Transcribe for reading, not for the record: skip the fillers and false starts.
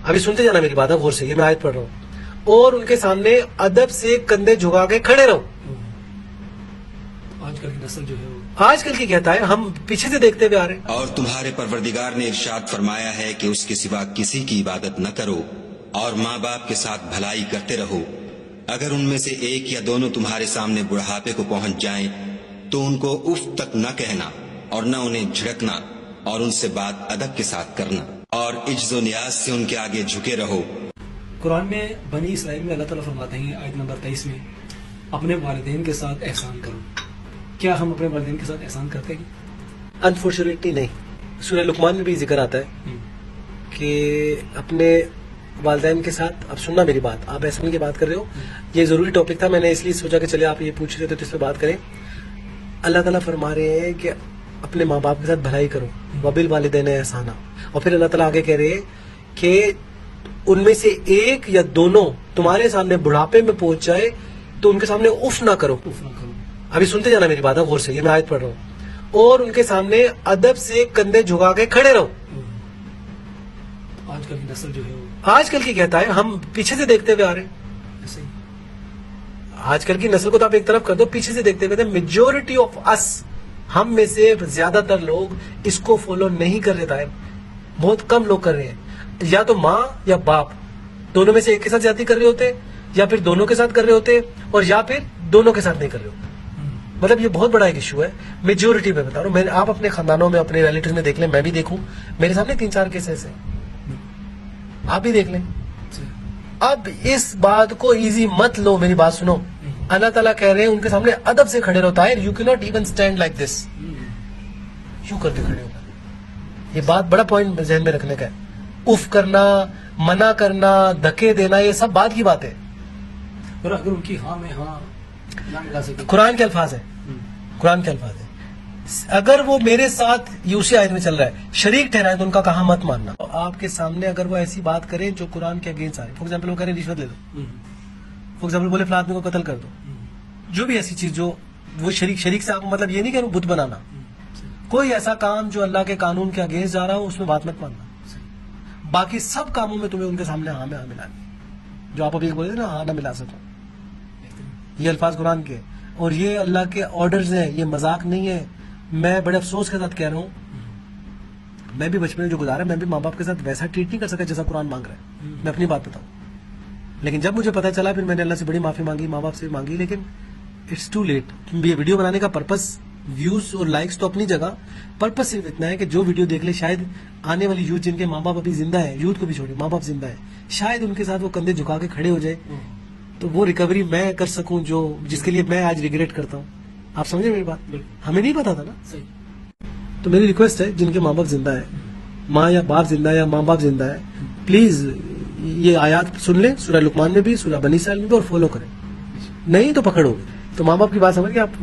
ابھی سنتے جانا میری بات ہے غور سے, یہ میں آیت پڑھ رہا ہوں. اور ان کے سامنے ادب سے کندھے جھکا کے کھڑے رہو. آج کل کی نسل جو ہے آج کل کی کہتا ہے, ہم پیچھے سے دیکھتے ہوئے آ رہے ہیں. اور تمہارے پروردگار نے ارشاد فرمایا ہے کہ اس کے سوا کسی کی عبادت نہ کرو اور ماں باپ کے ساتھ بھلائی کرتے رہو. اگر ان میں سے ایک یا دونوں تمہارے سامنے بڑھاپے کو پہنچ جائیں تو ان کو اف تک نہ کہنا اور نہ انہیں جھڑکنا, اور ان سے بات ادب کے ساتھ کرنا, اور عجز و نیاز سے ان کے آگے جھکے رہو. قرآن میں بنی اسرائیل میں اللہ تعالیٰ فرماتے ہیں آیت نمبر 23 میں, اپنے والدین کے ساتھ احسان کرو. کیا ہم اپنے والدین کے ساتھ احسان کرتے ہیں؟ انفارچونیٹلی نہیں. سورہ لقمان میں بھی ذکر آتا ہے کہ اپنے والدین کے ساتھ, اب سننا میری بات, آپ احسان کی بات کر رہے ہو, یہ ضروری ٹاپک تھا, میں نے اس لیے سوچا کہ چلے آپ یہ پوچھ رہے تھے تو اس پہ بات کریں. اللہ تعالیٰ فرما رہے ہیں کہ اپنے ماں باپ کے ساتھ بھلائی کرو, وبالوالدین احسانا, اور پھر اللہ تعالیٰ آگے کہہ رہے ہیں کہ ان میں سے ایک یا دونوں تمہارے سامنے بڑھاپے میں پہنچ جائے تو ان کے سامنے اف نہ کرو. ابھی سنتے جانا میری بات ہے غور سے, یہ میں آیت پڑھ رہا ہوں. اور ان کے سامنے ادب سے کندھے جھکا کے کھڑے رہو. آج کل کی نسل جو ہے آج کل کی کہتا ہے, ہم پیچھے سے دیکھتے ہوئے آ رہے ہیں. ایسے ہی آج کل کی نسل کو تو آپ ایک طرف کر دو, پیچھے سے دیکھتے ہوئے میجورٹی آف اس, ہم میں سے زیادہ تر لوگ اس کو فالو نہیں کر رہے تھے. بہت کم لوگ کر رہے ہیں, یا تو ماں یا باپ دونوں میں سے ایک کے ساتھ زیادتی کر رہے ہوتے, یا پھر دونوں کے ساتھ کر رہے ہوتے, اور یا پھر دونوں کے ساتھ نہیں کر رہے ہوتے. مطلب یہ بہت بڑا ایک ایشو ہے. میجورٹی میں بتا رہا ہوں, آپ اپنے خاندانوں میں اپنے ریلیٹیوز میں دیکھ لیں, میں بھی دیکھوں, میرے سامنے 3-4 کیس ایسے ہیں, آپ بھی دیکھ لیں. اب اس بات کو ایزی مت لو, میری بات سنو. اللہ تعالیٰ کہہ رہے ہیں ان کے سامنے ادب سے کھڑے رہتا ہے. یو کی not even stand like this, یوں کر کے کھڑے ہوگا. یہ بات بڑا پوائنٹ ذہن میں رکھنے کا ہے. اف کرنا, منع کرنا, دھکے دینا, یہ سب بات کی بات ہے. اور اگر ان کی ہاں میں ہاں نہ ملا سکے, قرآن کے الفاظ ہیں, قرآن کے الفاظ ہیں. اگر وہ میرے ساتھ یہ اسی آیت میں چل رہا ہے, شریک ٹھہرائے تو ان کا کہا مت ماننا. آپ کے سامنے اگر وہ ایسی بات کریں جو قرآن کے اگینسٹ آ رہی, فار ایگزامپل وہ کہہ رہے رشوت لے دو, فار ایگزامپل بولے فلاں آدمی کو قتل کر دو, جو بھی ایسی چیز جو وہ شریک سے, آپ مطلب یہ نہیں کہ بت بنانا, کوئی ایسا کام جو اللہ کے قانون کے اگینسٹ جا رہا ہو اس میں بات مت ماننا. باقی سب کاموں میں تمہیں ان کے سامنے ہاں میں ہاں ملانی, جو آپ ابھی بولے تھے نا ہاں نہ ملا سکو. یہ الفاظ قرآن کے, اور یہ اللہ کے آرڈرز ہیں, یہ مذاق نہیں ہے. میں بڑے افسوس کے ساتھ کہہ رہا ہوں, میں بھی بچپن میں جو گزارا, میں بھی ماں باپ کے ساتھ ویسا ٹریٹ نہیں کر سکا جیسا قرآن مانگ رہا ہے. میں اپنی بات بتاؤں, لیکن جب مجھے پتا چلا پھر میں نے اللہ سے بڑی معافی مانگی, ماں باپ سے بھی مانگی, لیکن اٹس ٹو لیٹ. یہ ویڈیو بنانے کا پرپس, ویوز اور لائکس تو اپنی جگہ, پرپس صرف اتنا ہے کہ جو ویڈیو دیکھ لے, شاید آنے والی یوتھ جن کے ماں باپ ابھی زندہ ہے, یوتھ کو بھی چھوڑے, ماں باپ زندہ ہے, شاید ان کے ساتھ وہ کندھے جھکا کے کھڑے ہو جائے تو وہ ریکوری میں کر سکوں جو جس کے لیے میں آج ریگریٹ کرتا ہوں. آپ سمجھے میری بات؟ ہمیں نہیں پتا تھا نا. تو میری ریکویسٹ ہے جن کے ماں باپ زندہ ہے, ماں یا باپ زندہ ہے یا ماں باپ زندہ ہے, پلیز یہ آیات سن لیں, سورہ لقمان میں بھی, سورہ بنی اسرائیل میں بھی, اور فالو کریں. نہیں تو پکڑو گے. تو ماں باپ کی بات سمجھ کے آپ